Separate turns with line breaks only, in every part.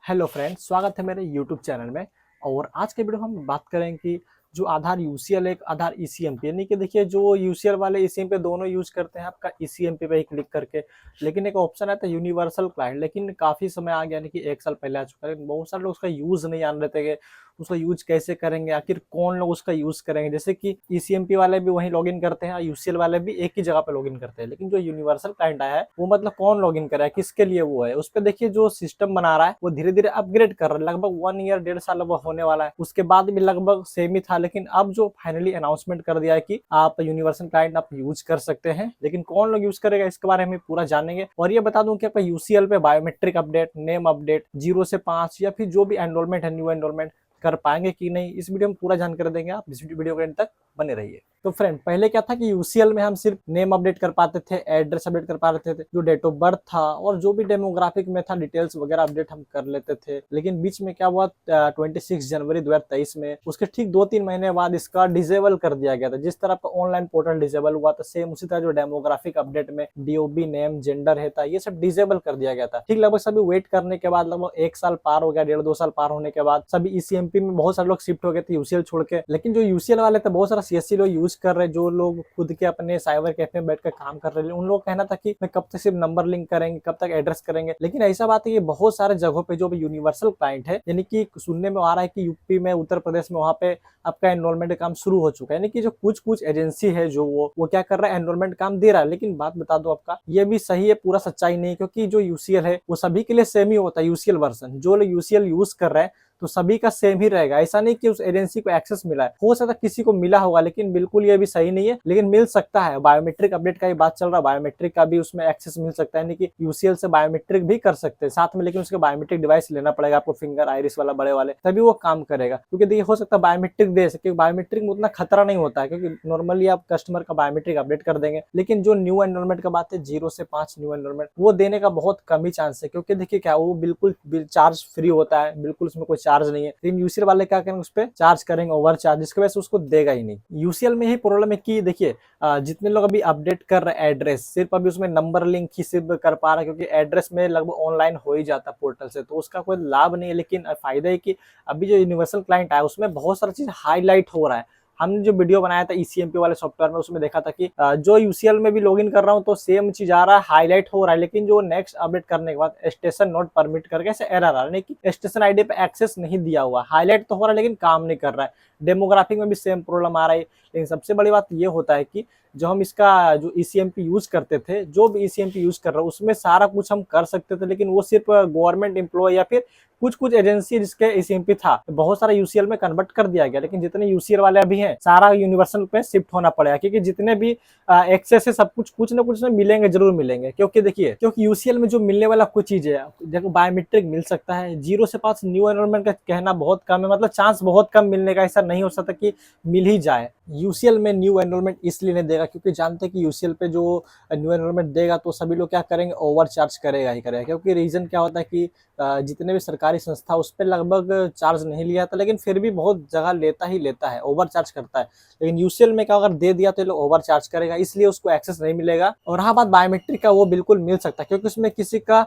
Hello friends, स्वागत है मेरे यूट्यूब चैनल में। और आज के वीडियो हम बात करेंगे कि जो आधार यूसीएल एक आधार ईसीएमपी, यानी कि देखिए जो यूसीएल वाले ईसीएमपी दोनों यूज करते हैं आपका ईसीएमपी पे ही क्लिक करके। लेकिन एक ऑप्शन आता है यूनिवर्सल क्लाइंट, लेकिन काफी समय आ गया, यानी कि 1 साल पहले आ चुका है, लेकिन बहुत सारे लोग उसका यूज नहीं जान रहे थे कि उसका यूज कैसे करेंगे, आखिर कौन लोग उसका यूज करेंगे। जैसे कि ईसीएमपी वाले भी वहीं लॉगिन करते हैं, यूसीएल वाले भी एक ही जगह पे लॉगिन करते हैं, लेकिन जो यूनिवर्सल क्लाइंट आया है वो मतलब कौन लॉगिन करे, किसके लिए वो है। उस पर देखिए जो सिस्टम बना रहा है वो धीरे धीरे अपग्रेड कर रहा है। लगभग 1 ईयर 1.5 साल अब होने वाला है, उसके बाद भी लगभग सेम ही था, लेकिन अब जो फाइनली अनाउंसमेंट कर दिया है कि आप यूनिवर्सल क्लाइंट आप यूज कर सकते हैं। लेकिन कौन लोग यूज करेगा इसके बारे में पूरा जानेंगे। और ये बता दूं कि आपका यूसीएल पे बायोमेट्रिक अपडेट, नेम अपडेट 0 से 5 या फिर जो भी एनरोलमेंट है, न्यू एनरोलमेंट कर पाएंगे कि नहीं, इस वीडियो में पूरा जानकारी देंगे। आप इस वीडियो के एंड तक बने रहिए। तो फ्रेंड, पहले क्या था कि यूसीएल में हम सिर्फ नेम अपडेट कर पाते थे, एड्रेस अपडेट कर पाते थे, जो डेट ऑफ बर्थ था और जो भी डेमोग्राफिक में था डिटेल्स वगैरह अपडेट हम कर लेते थे। लेकिन बीच में क्या हुआ, 26 जनवरी 2023 में उसके ठीक 2-3 महीने बाद इसका डिसेबल कर दिया गया था। जिस तरह का ऑनलाइन पोर्टल डिसेबल हुआ था, सेम उसी तरह जो डेमोग्राफिक अपडेट में डीओबी नेम जेंडर है था, ये सब डिसेबल कर दिया गया था। ठीक लगभग सभी वेट करने के बाद लगभग 1 साल पार हो गया, 1.5-2 साल पार होने के बाद सभी ईसीएमपी में बहुत सारे लोग शिफ्ट हो गए थे यूसीएल छोड़ के। लेकिन जो यूसीएल वाले थे बहुत सारा सीएससी लोग यूज कर रहे, जो लोग खुद के अपने साइबर कैफे में बैठकर काम कर रहे, उन लोग कहना था कि मैं कब तक सिर्फ नंबर लिंक करेंगे, कब तक एड्रेस करेंगे। लेकिन ऐसा बात है कि बहुत सारे जगहों पे जो भी यूनिवर्सल क्लाइंट है, यानी कि सुनने में आ रहा है कि यूपी में, उत्तर प्रदेश में, वहां पे आपका एनरोलमेंट काम शुरू हो चुका है। यानी कि जो कुछ कुछ एजेंसी है जो वो क्या कर रहा है, एनरोलमेंट काम दे रहा है। लेकिन बात बता दो आपका, ये भी सही है, पूरा सच्चाई नहीं, क्योंकि जो यूसीएल है वो सभी के लिए सेम ही होता है। यूसीएल वर्जन जो लोग यूसीएल यूज कर रहे हैं तो सभी का सेम ही रहेगा। ऐसा नहीं कि उस एजेंसी को एक्सेस मिला है, हो सकता है किसी को मिला होगा, लेकिन बिल्कुल ये भी सही नहीं है, लेकिन मिल सकता है। बायोमेट्रिक अपडेट का ही बात चल रहा है, बायोमेट्रिक का भी उसमें एक्सेस मिल सकता है, यानी कि यूसीएल से बायोमेट्रिक भी कर सकते हैं साथ में। लेकिन उसके बायोमेट्रिक डिवाइस लेना पड़ेगा आपको, फिंगर आइरिस वाला बड़े वाले, तभी वो काम करेगा। क्योंकि देखिए हो सकता है बायोमेट्रिक दे सके, बायोमेट्रिक में उतना खतरा नहीं होता है, क्योंकि नॉर्मली आप कस्टमर का बायोमेट्रिक अपडेट कर देंगे। लेकिन जो न्यू एनरोलमेंट का बात है, 0 से 5 न्यू एनरोलमेंट, वो देने का बहुत कम ही चांस है। क्योंकि देखिए क्या, वो बिल्कुल चार्ज फ्री होता है, बिल्कुल उसमें कोई चार्ज नहीं है। लेकिन यूसीएल वाले क्या करेंगे, उस पर चार्ज करेंगे, ओवर चार्ज, जिसकी वजह से उसको देगा ही नहीं। यूसीएल में ही प्रॉब्लम है कि देखिए जितने लोग अभी अपडेट कर रहे हैं एड्रेस, सिर्फ अभी उसमें नंबर लिंक ही सिर्फ कर पा रहा है, क्योंकि एड्रेस में लगभग ऑनलाइन हो ही जाता है पोर्टल से, तो उसका कोई लाभ नहीं है। लेकिन फायदा है कि अभी जो यूनिवर्सल क्लाइंट आया उसमें बहुत सारा चीज हाईलाइट हो रहा है। हमने जो वीडियो बनाया था ईसीएमपी वाले सॉफ्टवेयर में, उसमें देखा था कि जो यूसीएल में भी लॉगिन कर रहा हूं तो सेम चीज आ रहा है, हाईलाइट हो रहा है। लेकिन जो नेक्स्ट अपडेट करने के बाद स्टेशन नॉट परमिट करके ऐसे एरर आ रहा है कि स्टेशन आईडी पे एक्सेस नहीं दिया हुआ, हाईलाइट तो हो रहा है लेकिन काम नहीं कर रहा है। डेमोग्राफिक में भी सेम प्रॉब्लम आ रहा है। लेकिन सबसे बड़ी बात ये होता है कि जो हम इसका जो ईसीएमपी यूज करते थे, जो भी ईसीएमपी यूज कर रहे हैं उसमें सारा कुछ हम कर सकते थे, लेकिन वो सिर्फ गवर्नमेंट एम्प्लॉय या फिर कुछ कुछ एजेंसी जिसके ईसीएमपी था, बहुत सारा यूसीएल में कन्वर्ट कर दिया गया। लेकिन जितने यूसीएल वाले अभी हैं सारा यूनिवर्सल पे शिफ्ट होना पड़ेगा, क्योंकि जितने भी एक्सेस है सब कुछ कुछ ना कुछ मिलेंगे, जरूर मिलेंगे। क्योंकि देखिए, क्योंकि यूसीएल में जो मिलने वाला कुछ चीज है, देखो बायोमेट्रिक मिल सकता है, 0 से 5 न्यू एनरोलमेंट का कहना बहुत कम है, मतलब चांस बहुत कम मिलने का, ऐसा नहीं हो सकता कि मिल ही जाए। यूसीएल में न्यू एनरोलमेंट इसलिए नहीं देगा क्योंकि जानते हैं कि यूसीएल पे जो न्यू एनरोलमेंट देगा तो सभी लोग क्या करेंगे, ओवर चार्ज करेगा ही करेगा। क्योंकि रीजन क्या होता है कि जितने भी सरकारी संस्था उस पर लगभग चार्ज नहीं लिया था, लेकिन फिर भी बहुत जगह लेता ही लेता है, ओवर चार्ज करता है। लेकिन यूसीएल में क्या, अगर दे दिया तो ये लोग ओवर चार्ज करेगा, इसलिए उसको एक्सेस नहीं मिलेगा। और रहा बात बायोमेट्रिक का, वो बिल्कुल मिल सकता है, क्योंकि उसमें किसी का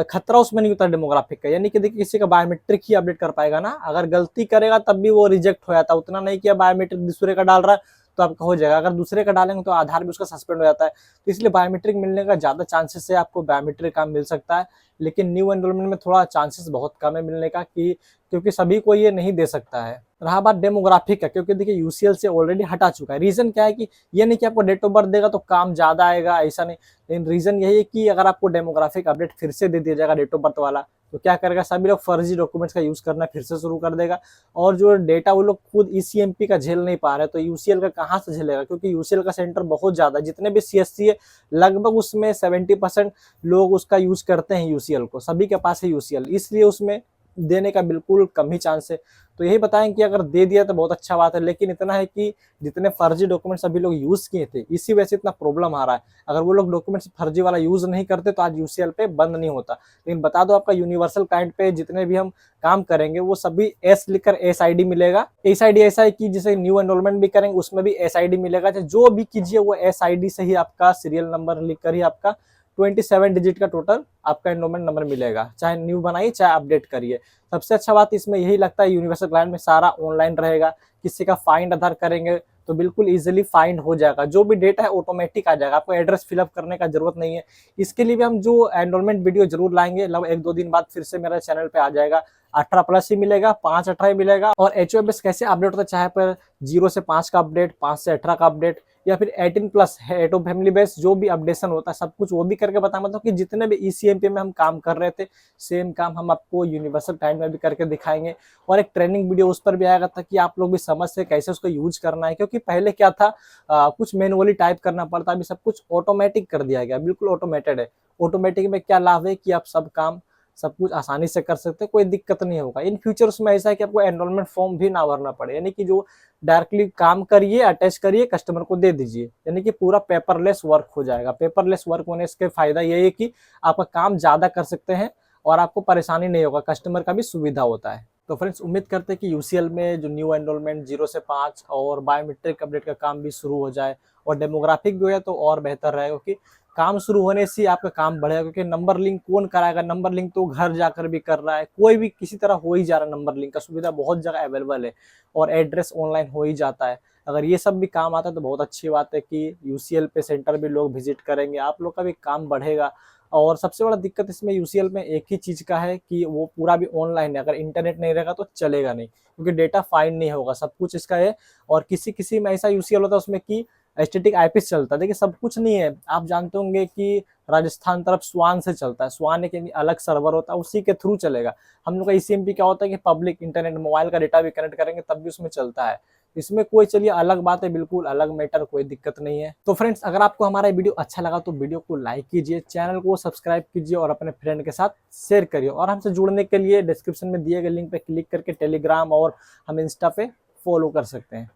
खतरा उसमें नहीं होता डेमोग्राफिक का। यानी कि देखिए किसी का बायोमेट्रिक ही अपडेट कर पाएगा ना, अगर गलती करेगा तब भी वो रिजेक्ट हो जाता है। उतना नहीं किया बायोमेट्रिक दूसरे का डाल रहा है तो आपका हो जाएगा, अगर दूसरे का डालेंगे तो आधार भी उसका सस्पेंड हो जाता है। तो इसलिए बायोमेट्रिक मिलने का ज्यादा चांसेस है, आपको बायोमेट्रिक काम मिल सकता है। लेकिन न्यू एनरोलमेंट में थोड़ा चांसेस बहुत कम है मिलने का, कि क्योंकि सभी को ये नहीं दे सकता है। रहा बात डेमोग्राफिक का, क्योंकि देखिए यूसीएल से ऑलरेडी हटा चुका है। रीजन क्या है कि ये नहीं कि आपको डेट ऑफ बर्थ देगा तो काम ज्यादा आएगा, ऐसा नहीं। लेकिन रीजन यही है कि अगर आपको डेमोग्राफिक अपडेट फिर से दे दिया जाएगा डेट ऑफ बर्थ वाला, तो क्या करेगा, सभी लोग फर्जी डॉक्यूमेंट्स का यूज करना फिर से शुरू कर देगा। और जो डेटा वो लोग खुद ईसीएमपी का झेल नहीं पा रहे, तो यूसीएल का कहाँ से झेलेगा, क्योंकि यूसीएल का सेंटर बहुत ज्यादा है। जितने भी सीएससी है लगभग उसमें 70% लोग उसका यूज करते हैं यूसीएल को, सभी के पास है यूसीएल, इसलिए उसमें देने का बिल्कुल कम ही चांस है। तो यही बताएं कि अगर दे दिया तो बहुत अच्छा बात है, लेकिन इतना है कि जितने फर्जी डॉक्यूमेंट्स अभी लोग यूज किए थे इसी वजह से इतना प्रॉब्लम आ रहा है। अगर वो लोग डॉक्यूमेंट्स फर्जी वाला यूज नहीं करते तो आज यूसीएल पे बंद नहीं होता। लेकिन बता दो, आपका यूनिवर्सल क्लाइंट पे जितने भी हम काम करेंगे वो सभी एस लिखकर एस आई डी मिलेगा। एस आई डी ऐसा है कि जैसे न्यू एनरोलमेंट भी करेंगे उसमें भी एस आई डी मिलेगा, जो भी कीजिए वो एस आई डी से ही आपका सीरियल नंबर लिख कर ही आपका 27 डिजिट का टोटल आपका एनरोलमेंट नंबर मिलेगा, चाहे न्यू बनाइए चाहे अपडेट करिए। सबसे अच्छा बात इसमें यही लगता है, यूनिवर्सल क्लाइंट में सारा ऑनलाइन रहेगा। किसी का फाइंड आधार करेंगे तो बिल्कुल इजीली फाइंड हो जाएगा, जो भी डेटा है ऑटोमेटिक आ जाएगा, आपको एड्रेस फिलअप करने का जरूरत नहीं है। इसके लिए भी हम जो एनरोलमेंट वीडियो जरूर लाएंगे, लगभग 1-2 दिन बाद फिर से मेरे चैनल पे आ जाएगा। 18+ ही मिलेगा, 5-18 ही मिलेगा। और HOFS कैसे अपडेट होता है, चाहे पर 0 से 5 का अपडेट, 5 से 18 का अपडेट, या फिर 18+ है एटो फैमिली बेस जो भी अपडेशन होता है सब कुछ वो भी करके बताऊंगा। मतलब कि जितने भी ECMP में हम काम कर रहे थे सेम काम हम आपको यूनिवर्सल क्लाइंट में भी करके दिखाएंगे। और एक ट्रेनिंग वीडियो उस पर भी आएगा ताकि आप लोग भी समझ से कैसे उसको यूज करना है, क्योंकि पहले क्या था कुछ मैनुअली टाइप करना पड़ता, अभी सब कुछ ऑटोमेटिक कर दिया गया, बिल्कुल ऑटोमेटेड है। ऑटोमेटिक में क्या लाभ है कि आप सब कुछ आसानी से कर सकते हैं, कोई दिक्कत नहीं होगा। इन फ्यूचर उसमें ऐसा है कि आपको एनरोलमेंट फॉर्म भी ना भरना पड़े, यानी कि जो डायरेक्टली काम करिए, अटैच करिए, कस्टमर को दे दीजिए, यानी कि पूरा पेपरलेस वर्क हो जाएगा। पेपरलेस वर्क होने से फायदा यही है कि आपका काम ज्यादा कर सकते हैं और आपको परेशानी नहीं होगा, कस्टमर का भी सुविधा होता है। तो फ्रेंड्स उम्मीद करते हैं कि UCL में जो न्यू एनरोलमेंट 0 से 5 और बायोमेट्रिक अपडेट का काम भी शुरू हो जाए, और डेमोग्राफिक भी है तो और बेहतर रहेगा, क्योंकि काम शुरू होने से आपका काम बढ़ेगा। क्योंकि नंबर लिंक कौन कराएगा, नंबर लिंक तो घर जाकर भी कर रहा है, कोई भी किसी तरह हो ही जा रहा है। नंबर लिंक का सुविधा बहुत जगह अवेलेबल है, और एड्रेस ऑनलाइन हो ही जाता है। अगर ये सब भी काम आता है तो बहुत अच्छी बात है कि UCL पे सेंटर भी लोग विजिट करेंगे, आप लोग का भी काम बढ़ेगा। और सबसे बड़ा दिक्कत इसमें UCL में एक ही चीज का है कि वो पूरा भी ऑनलाइन है, अगर इंटरनेट नहीं रहेगा तो चलेगा नहीं, क्योंकि डेटा फाइंड नहीं होगा, सब कुछ इसका है। और किसी किसी में ऐसा UCL होता है उसमें कि स्टैटिक IP चलता है, देखिए सब कुछ नहीं है। आप जानते होंगे कि राजस्थान तरफ स्वान से चलता है, स्वान एक अलग सर्वर होता है, उसी के थ्रू चलेगा। हम लोग का ECMP क्या होता है कि पब्लिक इंटरनेट मोबाइल का डेटा भी कनेक्ट करेंगे तब भी उसमें चलता है। इसमें कोई चलिए अलग बात है, बिल्कुल अलग मैटर, कोई दिक्कत नहीं है। तो फ्रेंड्स अगर आपको हमारा वीडियो अच्छा लगा तो वीडियो को लाइक कीजिए, चैनल को सब्सक्राइब कीजिए और अपने फ्रेंड के साथ शेयर करिए। और हमसे जुड़ने के लिए डिस्क्रिप्शन में दिए गए लिंक पे क्लिक करके टेलीग्राम और हम इंस्टा पे फॉलो कर सकते हैं।